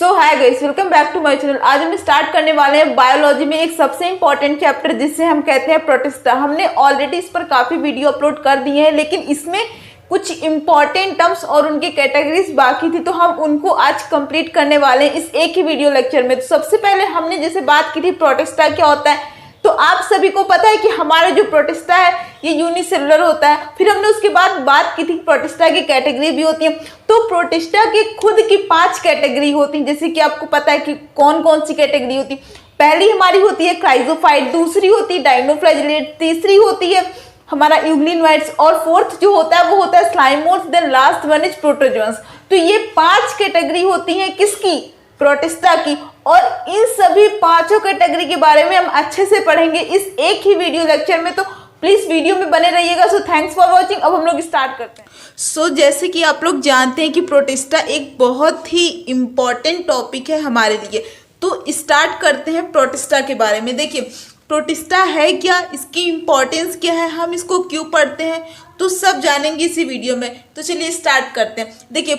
So hi guys, welcome back to my channel. आज हम start करने वाले हैं बायोलॉजी में एक सबसे इंपॉर्टेंट चैप्टर जिसे हम कहते हैं प्रोटिस्टा। हमने ऑलरेडी इस पर काफ़ी वीडियो अपलोड कर दिए हैं, लेकिन इसमें कुछ इंपॉर्टेंट टर्म्स और उनकी कैटेगरीज बाकी थी, तो हम उनको आज कंप्लीट करने वाले हैं इस एक ही वीडियो लेक्चर में। तो सबसे पहले हमने जैसे बात की थी प्रोटिस्टा क्या होता है, तो आप सभी को पता है कि हमारा जो प्रोटिस्टा है ये यूनिसेलुलर होता है। फिर हमने उसके बाद बात की थी प्रोटिस्टा की कैटेगरी भी होती है। तो प्रोटिस्टा की खुद की 5 कैटेगरी होती हैं, जैसे कि आपको पता है कि कौन कौन सी कैटेगरी होती है। पहली हमारी होती है क्राइजोफाइट, दूसरी होती है डायनोफ्लैजिलेट, तीसरी होती है हमारा यूग्लिनोइड्स, और फोर्थ जो होता है वो होता है slime moulds, then last one is protozoans. तो ये 5 कैटेगरी होती हैं किसकी, प्रोटिस्टा की। और इन सभी 5 कैटेगरी के बारे में हम अच्छे से पढ़ेंगे इस एक ही वीडियो लेक्चर में, तो प्लीज वीडियो में बने रहिएगा। So thanks for watching. अब हम लोग स्टार्ट करते हैं। सो जैसे कि आप लोग जानते हैं कि प्रोटिस्टा एक बहुत ही इम्पॉर्टेंट टॉपिक है हमारे लिए, तो स्टार्ट करते हैं प्रोटिस्टा के बारे में। देखिए प्रोटिस्टा है क्या, इसकी इम्पोर्टेंस क्या है, हम इसको क्यों पढ़ते हैं, तो सब जानेंगे इसी वीडियो में। तो चलिए स्टार्ट करते हैं। देखिए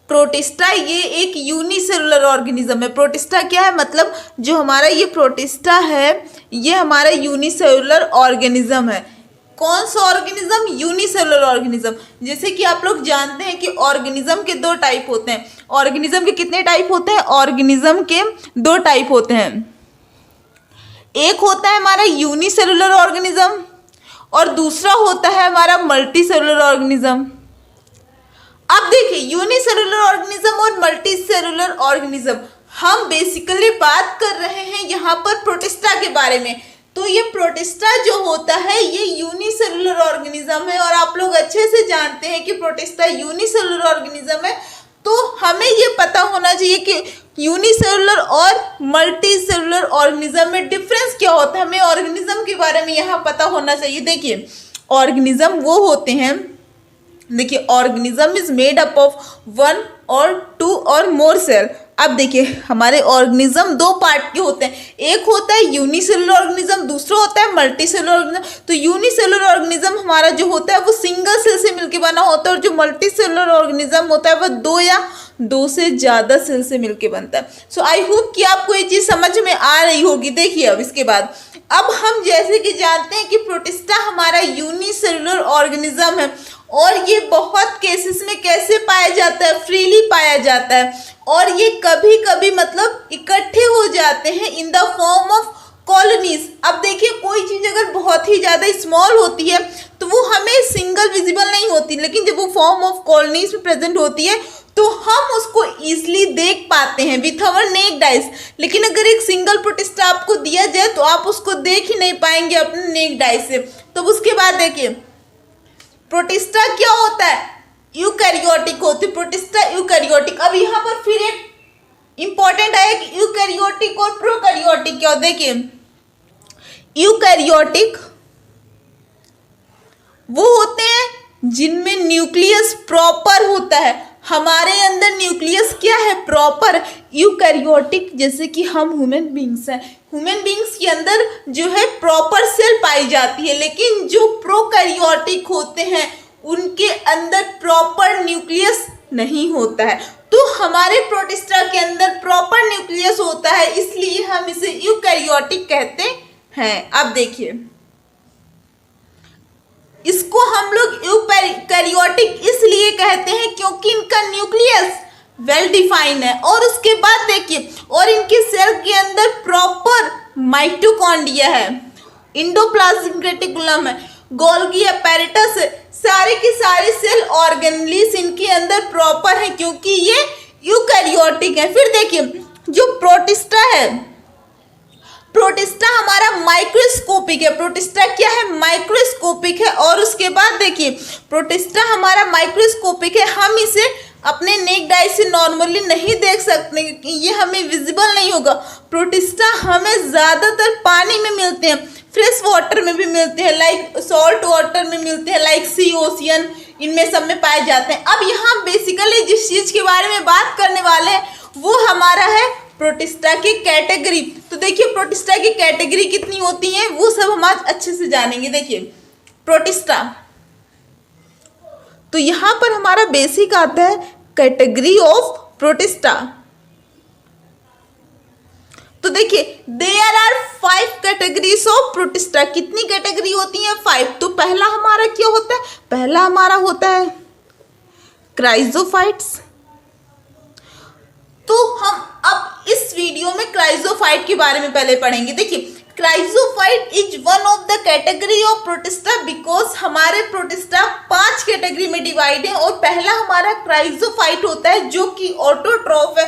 प्रोटिस्टा ये एक यूनिसेलुलर ऑर्गेनिज्म है। प्रोटिस्टा क्या है, मतलब जो हमारा ये प्रोटिस्टा है ये हमारा यूनिसेलुलर ऑर्गेनिज्म है। कौन सा ऑर्गेनिज्म, यूनिसेलुलर ऑर्गेनिज्म। जैसे कि आप लोग जानते हैं कि ऑर्गेनिज्म के 2 टाइप होते हैं। ऑर्गेनिज्म के कितने टाइप होते हैं, ऑर्गेनिज्म के 2 टाइप होते हैं। एक होता है हमारा यूनिसेलुलर ऑर्गेनिज्म और दूसरा होता है हमारा मल्टीसेलुलर ऑर्गेनिज्म। अब देखिए यूनिसेलुलर ऑर्गेनिज्म और मल्टीसेलुलर ऑर्गेनिज्म, हम बेसिकली बात कर रहे हैं यहाँ पर प्रोटिस्टा के बारे में। तो ये प्रोटिस्टा जो होता है ये यूनिसेलुलर ऑर्गेनिज्म है, और आप लोग अच्छे से जानते हैं कि प्रोटिस्टा यूनिसेलुलर ऑर्गेनिज्म है। तो हमें ये पता होना चाहिए कि यूनिसेलुलर और मल्टीसेलुलर ऑर्गेनिज्म में डिफरेंस क्या होता है। हमें ऑर्गेनिज्म के बारे में यहाँ पता होना चाहिए। देखिए ऑर्गेनिज्म वो होते हैं, देखिए organism is made up of 1 और 2 और मोर सेल। अब देखिए हमारे ऑर्गेनिज्म 2 पार्ट के होते हैं, एक होता है यूनिसेलुलर ऑर्गेनिज्म, दूसरा होता है मल्टीसेलुलर ऑर्गेनिज्म। तो यूनिसेलुलर ऑर्गेनिज्म हमारा जो होता है वो सिंगल सेल से मिलकर बना होता है, और जो मल्टीसेलुलर ऑर्गेनिज्म होता है वो 2 या 2 से ज़्यादा सेल से मिलकर बनता है। सो आई होप कि आपको ये चीज़ समझ में आ रही होगी। देखिए अब इसके बाद अब हम जैसे कि जानते हैं कि प्रोटिस्टा हमारा यूनिसेलुलर ऑर्गेनिज्म है, और ये बहुत केसेस में कैसे पाया जाता है, फ्रीली पाया जाता है, और ये कभी कभी मतलब इकट्ठे हो जाते हैं in the form of colonies. अब देखिए कोई चीज़ अगर बहुत ही ज़्यादा स्मॉल होती है तो वो हमें सिंगल विजिबल नहीं होती, लेकिन जब वो फॉर्म ऑफ कॉलोनीज में प्रेजेंट होती है तो हम उसको ईजिली देख पाते हैं विथ अवर नेक्ड आइज। लेकिन अगर एक सिंगल प्रोटिस्टा आपको दिया जाए तो आप उसको देख ही नहीं पाएंगे अपने नेक्ड आइज से। तो उसके बाद देखिए प्रोटिस्टा क्या होता है, यूकैरियोटिक होती है। Protista eukaryotic. अब यहाँ पर फिर एक इंपॉर्टेंट है कि यूकैरियोटिक और प्रोकैरियोटिक क्या होता है। देखिए यूकैरियोटिक वो होते हैं जिनमें न्यूक्लियस प्रॉपर होता है। हमारे अंदर न्यूक्लियस क्या है, प्रॉपर। यूकैरियोटिक जैसे कि हम ह्यूमन बींग्स हैं, ह्यूमन बींग्स के अंदर जो है प्रॉपर सेल पाई जाती है, लेकिन जो प्रोकैरियोटिक होते हैं उनके अंदर प्रॉपर न्यूक्लियस नहीं होता है। तो हमारे प्रोटिस्टा के अंदर प्रॉपर न्यूक्लियस होता है, इसलिए हम इसे यूकैरियोटिक कहते हैं। अब देखिए इसको हम लोग यूकैरियोटिक इसलिए कहते हैं क्योंकि इनका न्यूक्लियस वेल डिफाइन है। और उसके बाद देखिए और इनके सेल के अंदर प्रॉपर माइटोकॉन्ड्रिया है, एंडोप्लाज्मिक रेटिकुलम है, गोल्गी अपैरेटस है, सारे के सारे सेल ऑर्गेनेलिस इनके अंदर प्रॉपर है क्योंकि ये यूकैरियोटिक है। फिर देखिए जो प्रोटिस्टा है, प्रोटिस्टा हमारा माइक्रोस्कोपिक है। प्रोटिस्टा क्या है, माइक्रोस्कोपिक है। और उसके बाद देखिए प्रोटिस्टा हमारा माइक्रोस्कोपिक है, हम इसे अपने नेक्ड आई से नॉर्मली नहीं देख सकते क्योंकि ये हमें विजिबल नहीं होगा। प्रोटिस्टा हमें ज़्यादातर पानी में मिलते हैं, फ्रेश वाटर में भी मिलते हैं, लाइक सॉल्ट वाटर में मिलते हैं, लाइक सी, ओशियन, इनमें सब में पाए जाते हैं। अब यहाँ बेसिकली जिस चीज़ के बारे में बात करने वाले हैं वो हमारा है प्रोटिस्टा की कैटेगरी। तो देखिए प्रोटिस्टा की कैटेगरी कितनी होती है वो सब हम आज अच्छे से जानेंगे। देखिए प्रोटिस्टा, तो यहाँ पर हमारा बेसिक आता है कैटेगरी ऑफ प्रोटिस्टा। तो देखिए there are 5 categories of protista. कितनी कैटेगरी होती है? 5। तो पहला हमारा क्या होता है? पहला हमारा होता है क्राइजोफाइट्स। तो हम अब इस वीडियो में क्राइजोफाइट के बारे में पहले पढ़ेंगे। देखिए chrysophyte is one of the category of protista because हमारे प्रोटिस्टा 5 कैटेगरी में डिवाइड है और पहला हमारा क्राइजोफाइट होता है जो कि ऑटोट्रॉफ है।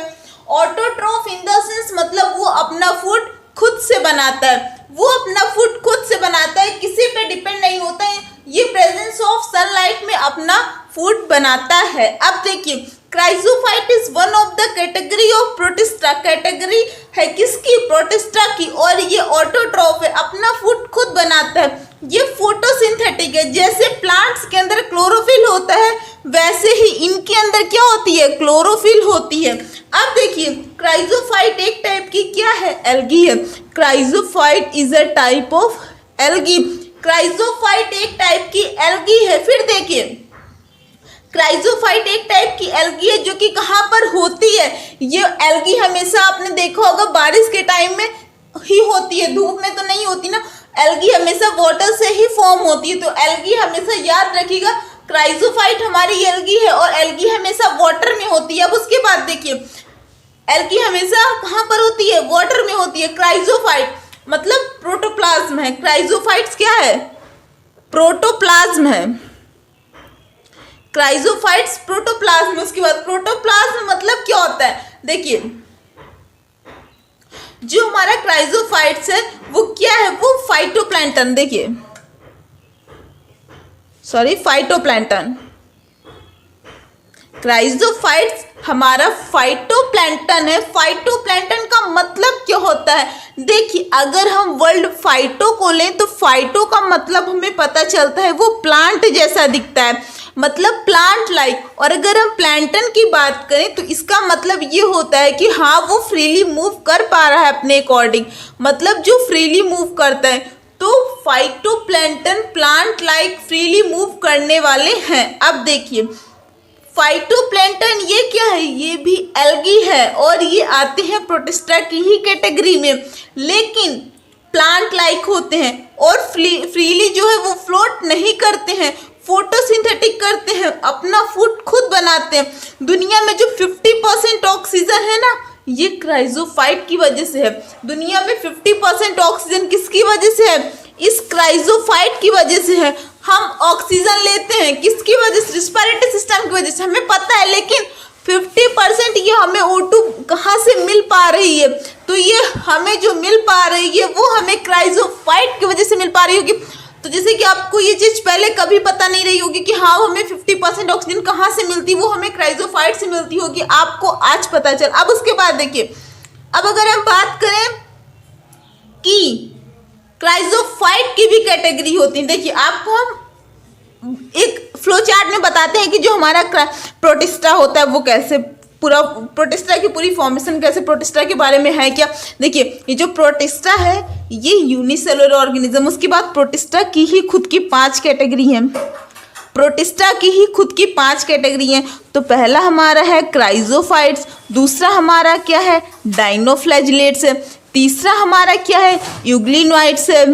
ऑटोट्रॉफ इन द सेंस मतलब वो अपना फूड खुद से बनाता है, वो अपना फूड खुद से बनाता है, किसी पे डिपेंड नहीं होता है। ये प्रेजेंस ऑफ सनलाइट में अपना फूड बनाता है। अब देखिए chrysophyte is one of the category of protista. Category है किसकी? प्रोटिस्टा की। और ये ऑटोट्रॉफ है, अपना फूड खुद बनाता है। ये फोटोसिंथेटिक है। जैसे प्लांट्स के अंदर क्लोरोफिल होता है वैसे ही इनके अंदर क्या होती है? क्लोरोफिल होती है। अब देखिए क्राइजोफाइट एक टाइप की क्या है? एल्गी है। Chrysophyte is a type of algae. Chrysophyte एक टाइप की एल्गी है। फिर देखिए क्राइजोफाइट एक टाइप की एल्गी है जो कि कहाँ पर होती है? ये एल्गी हमेशा आपने देखा होगा बारिश के टाइम में ही होती है, धूप में तो नहीं होती ना। एल्गी हमेशा वाटर से ही फॉर्म होती है। तो एल्गी हमेशा याद रखिएगा क्राइजोफाइट हमारी एल्गी है और एल्गी हमेशा वाटर में होती है। अब उसके बाद देखिए एल्गी हमेशा कहाँ पर होती है? वाटर में होती है। क्राइजोफाइट मतलब प्रोटोप्लाज्म है। क्राइजोफाइट्स क्या है? प्रोटोप्लाज्म है। Chrysophytes protoplasm. उसके बाद प्रोटोप्लाज्म मतलब क्या होता है? देखिए जो हमारा क्राइजोफाइट्स है वो क्या है? वो फाइटोप्लैंटन। देखिए सॉरी फाइटोप्लैंटन। क्राइजोफाइट्स हमारा फाइटोप्लैंटन है। फाइटोप्लैंटन का मतलब क्या होता है? देखिए अगर हम वर्ल्ड फाइटो को लें तो फाइटो का मतलब हमें पता चलता है वो प्लांट जैसा दिखता है, मतलब प्लांट लाइक। और अगर हम प्लैंटन की बात करें तो इसका मतलब ये होता है कि हाँ वो फ्रीली मूव कर पा रहा है अपने अकॉर्डिंग, मतलब जो फ्रीली मूव करता है। तो phytoplankton plant like freely move करने वाले हैं। अब देखिए फाइटोप्लैंटन ये क्या है? ये भी एल्गी है और ये आते हैं प्रोटिस्टा की ही कैटेगरी में, लेकिन प्लांट लाइक होते हैं और फ्रीली जो है वो फ्लोट नहीं करते हैं, फोटोसिंथेटिक करते हैं, अपना फूड खुद बनाते हैं। दुनिया में जो 50% ऑक्सीजन है ना ये क्राइजोफाइट की वजह से है। दुनिया में 50% ऑक्सीजन किसकी वजह से है? इस क्राइजोफाइट की वजह से है। हम ऑक्सीजन लेते हैं किसकी वजह से? रिस्पिरेटरी सिस्टम की वजह से, हमें पता है। लेकिन 50% ये हमें O2 कहाँ से मिल पा रही है? तो ये हमें जो मिल पा रही है वो हमें क्राइजोफाइट की वजह से मिल पा रही होगी। तो जैसे कि आपको ये चीज़ पहले कभी पता नहीं रही होगी कि हाँ हमें 50% ऑक्सीजन कहाँ से मिलती, वो हमें क्राइजोफाइट से मिलती होगी, आपको आज पता चल। अब उसके बाद देखिए अब अगर हम बात करें कि क्राइजोफाइट की भी कैटेगरी होती है। देखिए आपको हम एक फ्लो चार्ट में बताते हैं कि जो हमारा प्रोटिस्टा होता है वो कैसे, पूरा प्रोटिस्टा की पूरी फॉर्मेशन कैसे, प्रोटिस्टा के बारे में है क्या। देखिए ये जो प्रोटिस्टा है ये यूनिसेलुलर ऑर्गेनिज्म। उसके बाद प्रोटिस्टा की ही खुद की 5 कैटेगरी हैं। प्रोटिस्टा की ही खुद की 5 कैटेगरी हैं। तो पहला हमारा है क्राइजोफाइट्स, दूसरा हमारा क्या है? डाइनोफ्लैजिलेट्स है, तीसरा हमारा क्या है? यूग्लिनोइड्स है,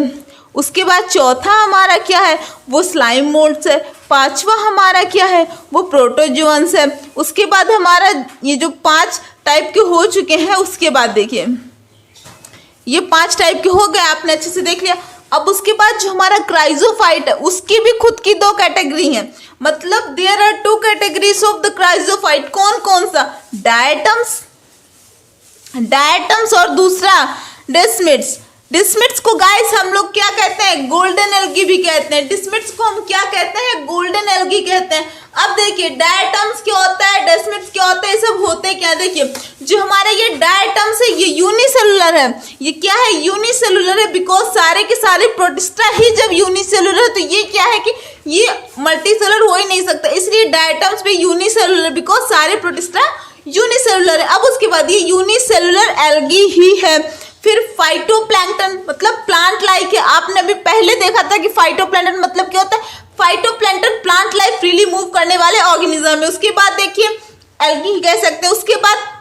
उसके बाद चौथा हमारा क्या है? वो स्लाइम मोल्ड्स है, पांचवा हमारा क्या है? वो प्रोटोजोअन्स है। उसके बाद हमारा ये जो 5 टाइप के हो चुके हैं, उसके बाद देखिए ये 5 टाइप के हो गए, आपने अच्छे से देख लिया। अब उसके बाद जो हमारा क्राइजोफाइट है उसकी भी खुद की 2 कैटेगरी हैं, मतलब there are 2 categories of the chrysophyte. कौन कौन सा? डायटम्स और दूसरा डिस्मिड्स। डिस्मिड्स को गाइस हम लोग क्या कहते हैं? गोल्डन एल्गी भी कहते हैं। डिस्मिड्स को हम क्या कहते हैं? गोल्डन एल्गी कहते हैं। अब देखिए डायटम्स क्या होता है, डिस्मिड्स क्या होता है, ये सब होते क्या? देखिए जो हमारे ये डायटम्स है ये यूनिसेलुलर है। ये क्या है? यूनिसेलुलर है बिकॉज सारे के सारे प्रोटिस्टा ही जब यूनिसेलुलर है तो ये क्या है कि ये मल्टीसेलुलर हो ही नहीं सकता, इसलिए डायटम्स पे यूनिसेलुलर बिकॉज सारे प्रोटिस्टा यूनिसेलुलर है। अब उसके बाद ये यूनिसेलुलर एल्गी ही है। फिर फाइटोप्लैंक्टन मतलब प्लांट लाइक है। आपने अभी पहले देखा था कि फाइटोप्लैंक्टन मतलब क्या होता है? Phytoplankton plant like freely move करने वाले ऑर्गेनिज्म है। उसके बाद देखिए एल्गी कह सकते हैं। उसके बाद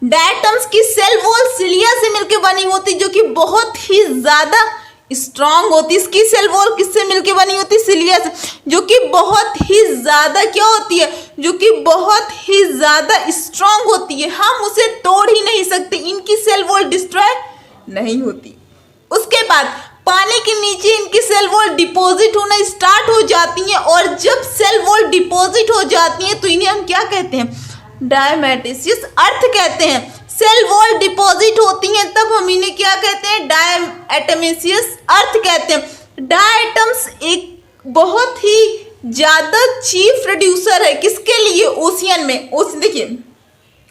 डायटम्स की सेल वॉल सिलिया से मिलकर बनी होती, जो कि बहुत ही ज्यादा स्ट्रांग होती है। इसकी सेल वॉल किससे मिलकर बनी होती है? सिलिया से, जो कि बहुत ही ज्यादा क्या होती है? जो कि बहुत ही ज्यादा स्ट्रांग होती है, हम उसे तोड़ ही नहीं सकते, इनकी सेल वॉल डिस्ट्रॉय नहीं होती। उसके बाद पानी के नीचे इनकी सेल वॉल डिपॉजिट होना स्टार्ट हो जाती है, और जब सेल वॉल डिपॉजिट हो जाती है तो इन्हें हम क्या कहते हैं? डायमेटेशियस अर्थ कहते हैं। सेल वॉल डिपॉजिट होती हैं तब हम इन्हें क्या कहते हैं? डायएटमेशियस अर्थ कहते हैं। डायटम्स एक बहुत ही ज्यादा चीफ प्रोड्यूसर है, किसके लिए? ओशियन में। ओशियन देखिए,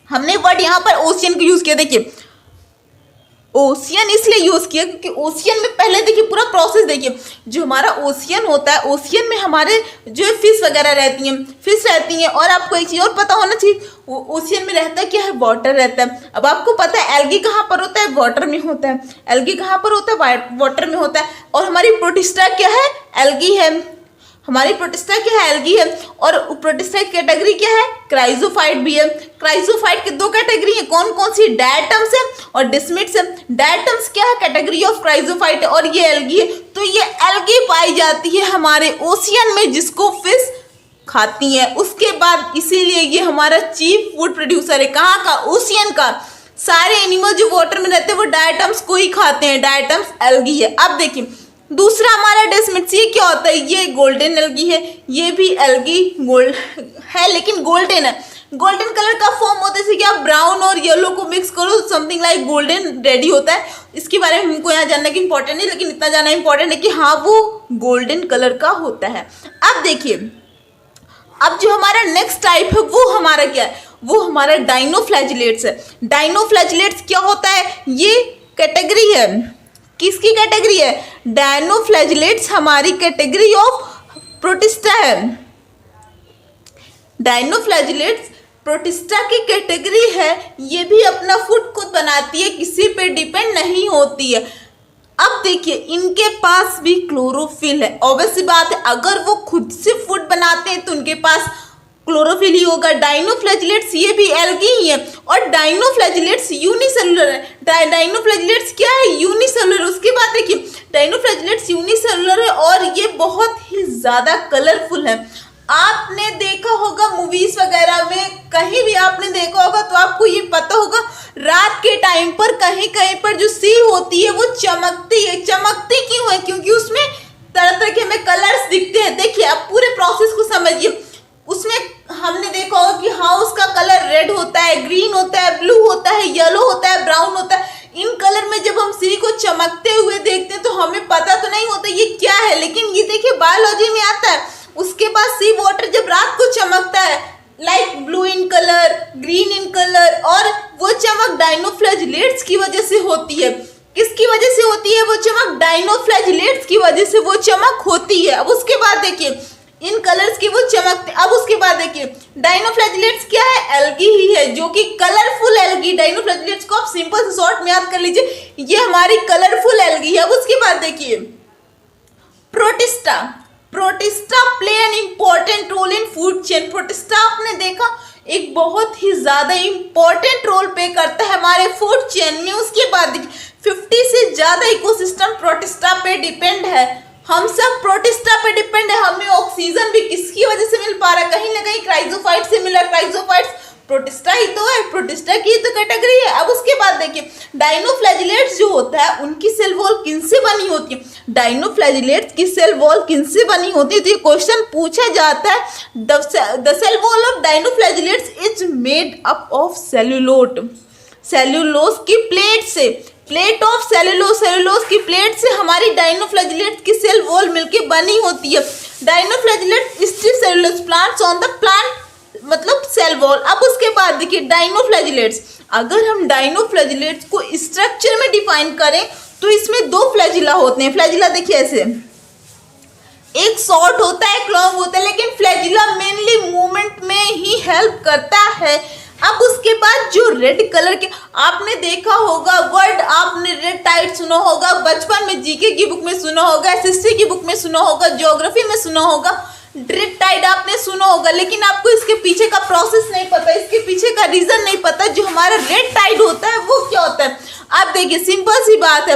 हमने वर्ड यहाँ पर ओशियन का यूज किया। देखिए ओशियन इसलिए यूज किया क्योंकि ओशियन में पहले देखिए पूरा प्रोसेस देखिए, जो हमारा ओशियन होता है, ओशियन में हमारे जो फिश वगैरह रहती हैं, फिश रहती हैं। और आपको एक चीज और पता होना चाहिए, ओशियन में रहता है क्या है? वाटर रहता है। अब आपको पता है एल्गी कहाँ पर होता है? वाटर में होता है। एल्गी कहाँ पर होता है? वाटर में होता है। और हमारी प्रोटिस्टा क्या है? एल्गी है। हमारी प्रोटिस्टा क्या है? एल्गी है। और प्रोटिस्टा की कैटेगरी क्या है? क्राइजोफाइट भी है। क्राइजोफाइट की दो कैटेगरी है, कौन कौन सी? डायटम्स है और डिस्मिट्स है। डायटम्स क्या है? कैटेगरी ऑफ क्राइजोफाइट है, और ये एल्गी है। तो ये एल्गी पाई जाती है हमारे ओशियन में, जिसको फिश खाती है। उसके बाद इसीलिए ये हमारा चीफ फूड प्रोड्यूसर है। कहाँ का? ओशियन का। सारे एनिमल जो वाटर में रहते हैं वो डायटम्स को ही खाते हैं। डायटम्स एल्गी है। अब देखिए दूसरा हमारा डेस्मिट्स, ये क्या होता है? ये गोल्डन एल्गी है। ये भी एल्गी गोल्ड है, लेकिन गोल्डन है। गोल्डन कलर का फॉर्म होता है, जैसे कि आप ब्राउन और येलो को मिक्स करो, समथिंग लाइक गोल्डन रेडी होता है। इसके बारे में हमको यहाँ जानना कि इंपॉर्टेंट नहीं, लेकिन इतना जानना इंपॉर्टेंट है कि हाँ वो गोल्डन कलर का होता है। अब देखिए, अब जो हमारा नेक्स्ट टाइप है वो हमारा क्या है? वो हमारा डाइनोफ्लैजिलेट्स है। डाइनोफ्लैजिलेट्स क्या होता है? ये कैटेगरी है, किसकी कैटेगरी है? डायनोफ्लैजिलेट्स हमारी कैटेगरी ऑफ प्रोटिस्टा है। डायनोफ्लैजिलेट्स प्रोटिस्टा की कैटेगरी है। ये भी अपना फूड खुद बनाती है, किसी पे डिपेंड नहीं होती है। अब देखिए इनके पास भी क्लोरोफिल है। ऑब्वियस सी बात है, अगर वो खुद से फूड बनाते हैं तो उनके पास क्लोरोफिल ही होगा। डाइनोफ्लैजिलेट्स ये भी एल्गी ही है, और डाइनोफ्लैजिलेट्स यूनिसेलुलर है। डाइनोफ्लैजिलेट्स क्या है? यूनिसेलुलर। उसके बाद देखिए डाइनोफ्लैजिलेट्स यूनिसेलुलर है, और ये बहुत ही ज्यादा कलरफुल है। आपने देखा होगा मूवीज वगैरह में, कहीं भी आपने देखा होगा तो आपको ये पता होगा, रात के टाइम पर कहीं कहीं पर जो सी होती है वो चमकती है। चमकती क्यों है? क्योंकि उसमें तरह तरह के हमें कलर्स दिखते हैं। देखिए आप पूरे प्रोसेस को समझिए। उसमें हमने देखा होगा कि हाँ उसका कलर रेड होता है, ग्रीन होता है, ब्लू होता है, येलो होता है, ब्राउन होता है। इन कलर में जब हम सी को चमकते हुए देखते हैं तो हमें पता तो नहीं होता ये क्या है, लेकिन ये देखिए बायोलॉजी में आता है। उसके बाद सी वाटर जब रात को चमकता है, like blue in colour, green in colour, और वो चमक डाइनोफ्लैजिलेट्स की वजह से होती है। किसकी वजह से होती है वो चमक? डाइनोफ्लैजिलेट्स की वजह से वो चमक होती है। अब उसके बाद देखिए इन कलर्स की वो चमकते। अब उसके बाद देखिए डाइनोफ्लैजिलेट्स क्या है? एल्गी ही है, जो कि कलरफुल एल्गी। डाइनोफ्लैजिलेट्स को आप सिंपल से शॉर्ट में याद कर लीजिए, ये हमारी कलरफुल एल्गी है। अब उसके बाद देखिए protista. Protista play an important role in food chain. Protista आपने देखा एक बहुत ही ज्यादा इंपॉर्टेंट रोल प्ले करता है हमारे फूड चेन में। उसके बाद देखिए 50 से ज्यादा इकोसिस्टम प्रोटिस्टा पे डिपेंड है। हम सब प्रोटिस्टा पे डिपेंड है। हमें ऑक्सीजन भी किसकी वजह से मिल पा रहा है? कहीं ना कहीं क्राइजोफाइट से मिला। क्राइजोफाइट्स प्रोटिस्टा ही तो है, प्रोटिस्टा की तो कैटेगरी है। अब उसके बाद देखिए डाइनोफ्लैजिलेट्स जो होता है उनकी सेल वॉल किनसे बनी होती है? डाइनोफ्लैजिलेट्स की सेल वॉल किनसे बनी होती है? तो ये क्वेश्चन पूछा जाता है। The cell wall of dinoflagellates is made up of cellulose. Cellulose की प्लेट से, प्लेट ऑफ सेल्यूलोज, सेल्यूलोज की प्लेट से हमारी डाइनोफ्लैजिलेट्स की सेल वॉल मिलके बनी होती है। Dinoflagellates still cellulose plants on the plant मतलब सेल वॉल। अब उसके बाद देखिए डाइनोफ्लैजिलेट्स, अगर हम डाइनोफ्लैजिलेट्स को स्ट्रक्चर में डिफाइन करें तो इसमें दो फ्लैजिला होते हैं। फ्लैजिला देखिए ऐसे, एक शॉर्ट होता है, एक लॉन्ग होता है, लेकिन फ्लैजिला मेनली मूवमेंट में ही हेल्प करता है। अब उसके बाद जो रेड कलर के, आपने देखा होगा वर्ड, आपने रेड टाइड सुना होगा, बचपन में जीके की बुक में सुना होगा, एसएससी की बुक में सुना होगा, ज्योग्राफी में सुना होगा। ड्रिप टाइड आपने सुना होगा, लेकिन आपको इसके पीछे का प्रोसेस नहीं पता, इसके पीछे का रीजन नहीं पता। जो हमारा रेड टाइड होता है वो क्या होता है, आप देखिए सिंपल सी बात है,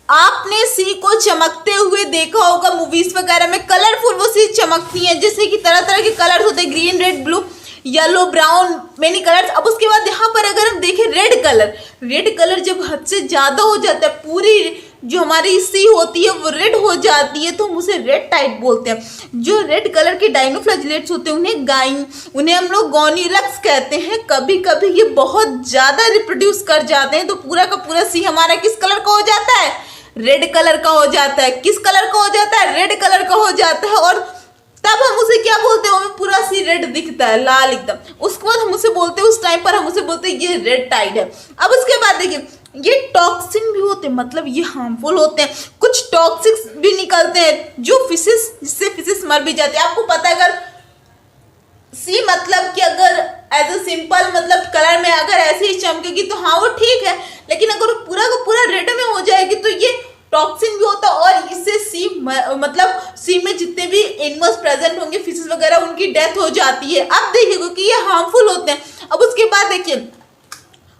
आपने सी को चमकते हुए देखा होगा मूवीज वगैरह में, कलरफुल वो सी चमकती हैं, जैसे कि तरह तरह के कलर होते हैं, green red blue yellow brown many colours. अब उसके बाद यहाँ पर अगर हम देखें रेड कलर जब हद से ज्यादा हो जाता है, पूरी जो हमारी सी होती है वो रेड हो जाती है, तो हम उसे रेड टाइड बोलते हैं। जो रेड कलर के डायनोफ्लैजिलेट्स होते हैं उन्हें हम लोग गॉनिलक्स कहते हैं। कभी कभी ये बहुत ज्यादा रिप्रोड्यूस कर जाते हैं, तो पूरा का पूरा सी हमारा किस कलर का हो जाता है, रेड कलर का हो जाता है। किस कलर का हो जाता है, रेड कलर का हो जाता है। और तब हम उसे क्या बोलते हैं, हमें पूरा सी रेड दिखता है, लाल एकदम। उसके बाद हम उसे बोलते हैं, उस टाइम पर हम उसे बोलते हैं ये रेड टाइड है। अब उसके बाद देखिए ये टॉक्सिन भी होते हैं, मतलब ये हार्मफुल होते हैं। कुछ टॉक्सिक्स भी निकलते हैं जो फिशेस, जिससे फिशेस मर भी जाते हैं। आपको पता है अगर सी मतलब कि अगर एज अ सिंपल मतलब कलर में अगर ऐसे ही चमकेगी तो हाँ वो ठीक है, लेकिन अगर पूरा का पूरा रेड में हो जाएगी तो ये टॉक्सिन भी होता है, और इससे सी मतलब सी में जितने भी एनिमल्स प्रेजेंट होंगे फिशेस वगैरह उनकी डेथ हो जाती है। अब देखिए क्योंकि ये हार्मफुल होते हैं। अब उसके बाद देखिए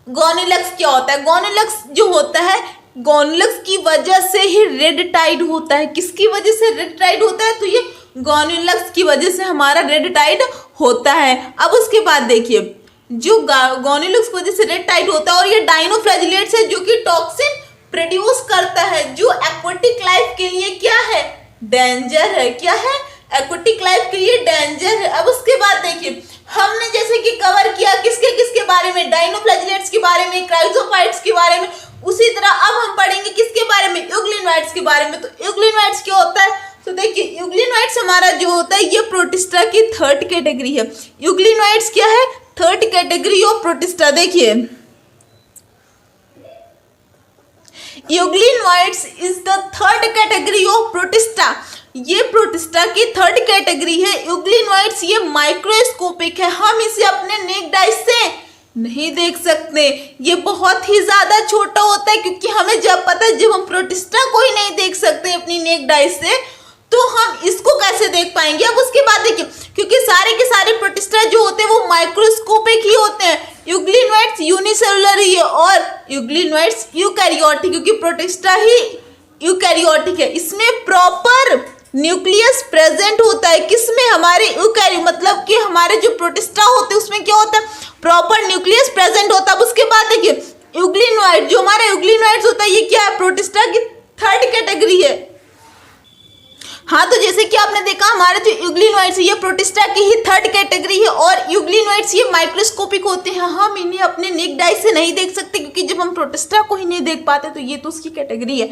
गॉनिलक्स क्या होता है, गॉनिलक्स जो होता है, गॉनिलक्स की वजह से ही रेड टाइड होता है। किसकी वजह से रेड टाइड होता है, तो ये गॉनिलक्स की वजह से हमारा रेड टाइड होता है। अब उसके बाद देखिए जो गॉनिलक्स की वजह से रेड टाइड होता है, और ये डायनोफ्लैजिलेट्स है जो कि टॉक्सिन प्रोड्यूस करता है, जो एक्वेटिक लाइफ के लिए क्या है, डेंजर है। क्या है, एक्वेटिक लाइफ के लिए डेंजर है। अब उसके बाद देखिए हमने जैसे कि कवर किया किसके किसके बारे में, डायनोफ्लैजिलेट्स के बारे में, क्राइजोफाइट्स के बारे में, उसी तरह अब हम पढ़ेंगे किसके बारे में, यूग्लिनोइड्स के बारे में। तो यूग्लिनोइड्स क्या होता है, तो देखिए यूग्लिनोइड्स हमारा जो होता है ये प्रोटिस्टा की थर्ड कैटेगरी है। यूग्लिनोइड्स क्या है, थर्ड कैटेगरी ऑफ प्रोटिस्टा। देखिए euglenoids is the third category of protista. ये प्रोटिस्टा की थर्ड कैटेगरी है। यूग्लिनोइड्स ये माइक्रोस्कोपिक है, हम इसे अपने नेक्ड आई से नहीं देख सकते, ये बहुत ही ज्यादा छोटा होता है। क्योंकि हमें जब पता है जब हम प्रोटिस्टा को ही नहीं देख सकते अपनी नेक्ड आई से, तो हम इसको कैसे देख पाएंगे। अब उसके बाद देखिए क्योंकि सारे के सारे प्रोटिस्टा जो होते हैं वो माइक्रोस्कोपिक ही होते हैं। यूग्लिनोइड्स यूनिसेलुलर ही है और यूग्लिनोइड्स यूकैरियोटिक, क्योंकि प्रोटिस्टा ही यूकैरियोटिक है। इसमें प्रॉपर न्यूक्लियस प्रेजेंट होता है। किसमें, हमारे यूकैरियो मतलब कि हमारे जो प्रोटिस्टा होते हैं उसमें क्या होता है, प्रॉपर न्यूक्लियस प्रेजेंट होता है। अब उसके बाद देखिए यूग्लिनोइड जो हमारा यूग्लिनोइड्स होता है ये क्या है, प्रोटिस्टा की थर्ड कैटेगरी है। हाँ तो जैसे कि आपने देखा हमारे जो यूग्लिनोइड्स है ये प्रोटिस्टा की ही थर्ड कैटेगरी है, और यूग्लिनोइड्स ये माइक्रोस्कोपिक होते हैं। हम इन्हें अपने नेक्ड आई से नहीं देख सकते, क्योंकि जब हम प्रोटिस्टा को ही नहीं देख पाते तो ये तो उसकी कैटेगरी है।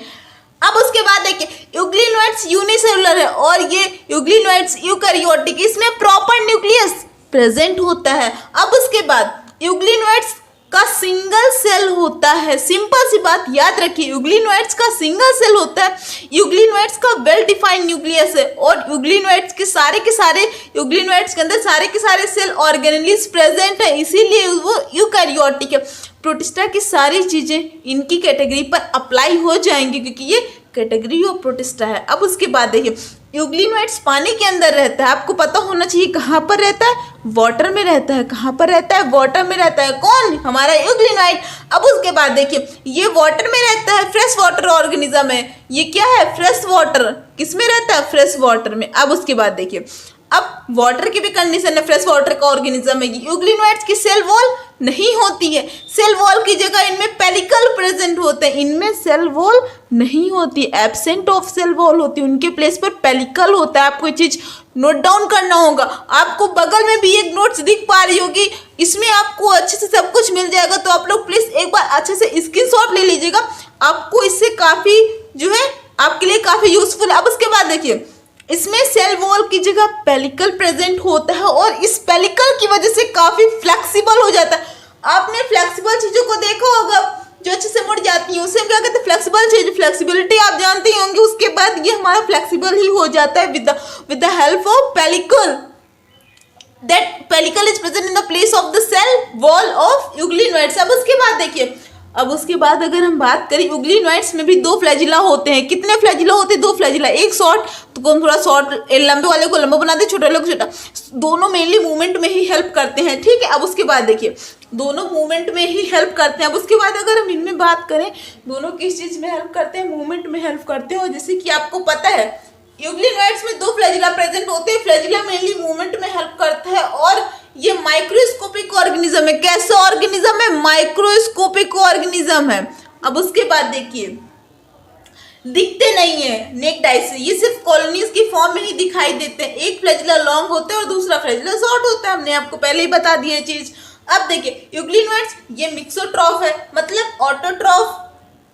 अब उसके बाद देखिए यूग्लिनोइड्स यूनिसेलुलर है और ये यूग्लिनोइड्स यूकैरियोटिक, इसमें प्रॉपर न्यूक्लियस प्रेजेंट होता है। अब उसके बाद यूग्लिनोइड्स का सिंगल सेल होता है। सिंपल सी बात याद रखिए, यूग्लिनोइड्स का सिंगल सेल होता है। यूग्लिनोइड्स का वेल डिफाइंड न्यूक्लियस है, और यूग्लिनोइड्स के सारे यूग्लिनोइड्स के अंदर सारे के सारे सेल ऑर्गेनेलिज प्रेजेंट है, इसीलिए वो यूकैरियोटिक है। प्रोटिस्टा की सारी चीजें इनकी कैटेगरी पर अप्लाई हो जाएंगी, क्योंकि ये कैटेगरी ऑफ प्रोटिस्टा है। अब उसके बाद देखिए यूग्लिनोइड्स पानी के अंदर रहता है। आपको पता होना चाहिए कहाँ पर रहता है, वाटर में रहता है। कहाँ पर रहता है, वाटर में रहता है। कौन, हमारा यूग्लिनोइड। अब उसके बाद देखिए ये वाटर में रहता है, फ्रेश वाटर ऑर्गेनिज्म है। ये क्या है, फ्रेश वाटर। किस में रहता है, फ्रेश वाटर में। अब उसके बाद देखिए अब वाटर की भी कंडीशन है, फ्रेश वाटर का ऑर्गेनिज्म है। यूग्लिनोइड्स की सेल वॉल नहीं होती है, सेल वॉल की जगह इनमें पेलिकल प्रेजेंट होते हैं। इनमें सेल वॉल नहीं होती, एब्सेंट ऑफ सेल वॉल होती है, उनके प्लेस पर पेलिकल होता है। आपको ये चीज नोट डाउन करना होगा। आपको बगल में भी एक नोट्स दिख पा रही होगी, इसमें आपको अच्छे से सब कुछ मिल जाएगा। तो आप लोग प्लीज एक बार अच्छे से स्क्रीनशॉट ले लीजिएगा, आपको इससे काफी जो है आपके लिए काफी यूजफुल है। अब उसके बाद देखिए इसमें सेल वॉल की जगह पेलिकल प्रेजेंट होता है, और इस पेलिकल की वजह से काफी फ्लेक्सिबल हो जाता है। आपने फ्लेक्सिबल चीजों को देखा होगा जो अच्छे से मुड़ जाती हैं, उसे हम क्या कहते हैं, फ्लेक्सिबल चीज। फ्लेक्सिबिलिटी आप जानते ही होंगे। उसके बाद ये हमारा फ्लेक्सिबल ही हो जाता है with the help of pellicle. That pellicle is present in the place of the cell wall of euglenoids. अब उसके बाद देखिए अब उसके बाद अगर हम बात करें यूग्लिनोइड्स में भी दो फ्लैजिला होते हैं। कितने फ्लैजिला होते हैं? दो फ्लैजिला, एक शॉर्ट, तो कौन थोड़ा शॉर्ट, लंबे वाले को लंबा बनाते हैं, छोटे वाले को छोटा। दोनों मेनली मूवमेंट में ही हेल्प करते हैं, ठीक है। अब उसके बाद देखिए दोनों मूवमेंट में ही हेल्प करते हैं। अब उसके बाद अगर हम इनमें बात करें दोनों किस चीज में हेल्प करते हैं? मूवमेंट में हेल्प करते हैं। और जैसे कि आपको पता है यूग्लिनोइड्स में दो फ्लैजिला प्रेजेंट होते हैं। फ्लैजिला मेनली मूवमेंट में हेल्प करता है और ये माइक्रोस्कोपिक ऑर्गेनिज्म है। कैसे ऑर्गेनिज्म है? माइक्रोस्कोपिक ऑर्गेनिज्म है। अब उसके बाद देखिए दिखते नहीं है नेक्ड आई से, ये सिर्फ कॉलोनीज की फॉर्म में ही दिखाई देते हैं। एक फ्लैजिला लॉन्ग होता है और दूसरा फ्लैजिला शॉर्ट होता है, हमने आपको पहले ही बता दिया ये चीज। अब देखिए यूग्लिनोइड्स ये मिक्सोट्रॉफ है, मतलब ऑटोट्रॉफ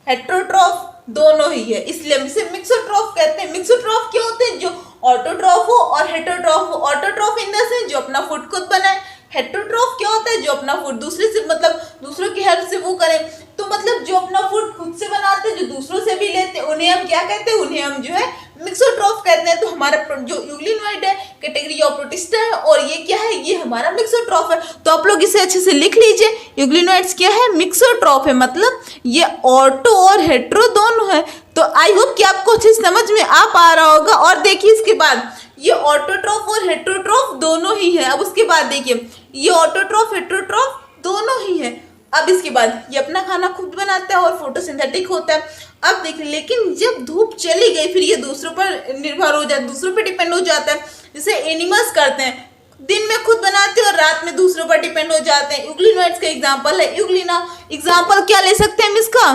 हेट्रोट्रॉफ दोनों ही है, इसलिए हम इसे मिक्सोट्रॉफ कहते हैं। मिक्सोट्रॉफ क्या होते हैं? जो ऑटोट्रॉफ हो और हेट्रोट्रॉफ हो। ऑटोट्रॉफ इन द सेंस जो अपना फूड खुद बनाए। हेट्रोट्रॉफ क्या होता है? जो अपना फूड दूसरे से, मतलब दूसरों की हेल्प से वो करें। तो मतलब जो अपना फूड खुद से बनाते हैं, जो दूसरों से भी लेते हैं, उन्हें हम क्या कहते हैं? उन्हें हम जो है मिक्सोट्रॉफ कहते हैं। तो हमारा जो यूग्लिनोइड है कैटेगरी ऑफ प्रोटिस्टा है और ये क्या है? ये हमारा मिक्सोट्रॉफ है। तो आप लोग इसे अच्छे से लिख लीजिए, यूग्लिनोइड्स क्या है? मिक्सोट्रॉफ है, मतलब ये ऑटो और हेट्रो दोनों है। तो आई होप कि आपको अच्छे समझ में आ पा रहा होगा। और देखिए इसके बाद ये ऑटोट्रॉफ और हेट्रोट्रॉफ दोनों ही है। अब उसके बाद देखिए ये ऑटोट्रॉफ हेट्रोट्रॉफ दोनों ही है। अब इसके बाद ये अपना खाना खुद बनाता है और फोटोसिंथेटिक होता है। अब देखिए लेकिन जब धूप चली गई फिर ये दूसरों पर निर्भर हो जाता है, दूसरों पर डिपेंड हो जाता है। जैसे एनिमल्स करते हैं, दिन में खुद बनाते हैं और रात में दूसरों पर डिपेंड हो जाते हैं। यूग्लिनोइड्स का एग्जांपल है यूग्लिना। एग्जांपल क्या ले सकते हैं हम इसका?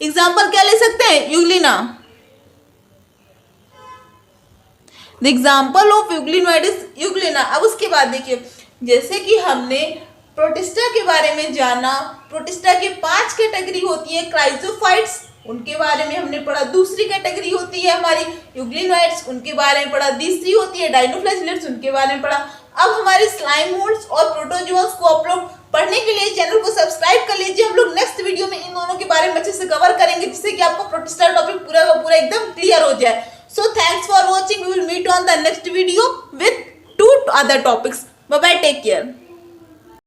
एग्जांपल क्या ले सकते हैं? Euglena. The example of यूग्लिनोइड is Euglena. अब उसके बाद देखिए जैसे कि हमने प्रोटिस्टा के बारे में जाना, प्रोटिस्टा के 5 कैटेगरी होती है। क्राइजोफाइट्स उनके बारे में हमने पढ़ा। दूसरी कैटेगरी होती है हमारी यूग्लिनोइड्स, उनके बारे में पढ़ा। तीसरी होती है डाइनोफ्लैजिलेट्स, उनके बारे में पढ़ा। अब हमारे स्लाइम मोल्ड्स और प्रोटोजोअन्स को आप लोग पढ़ने के लिए चैनल को सब्सक्राइब कर लीजिए। हम लोग नेक्स्ट वीडियो में इन दोनों के बारे में अच्छे से कवर करेंगे जिससे कि आपको प्रोटिस्टा टॉपिक पूरा का पूरा एकदम क्लियर हो जाए। So thanks for watching. We will meet on the next video with 2 other topics. Bye bye. Take care.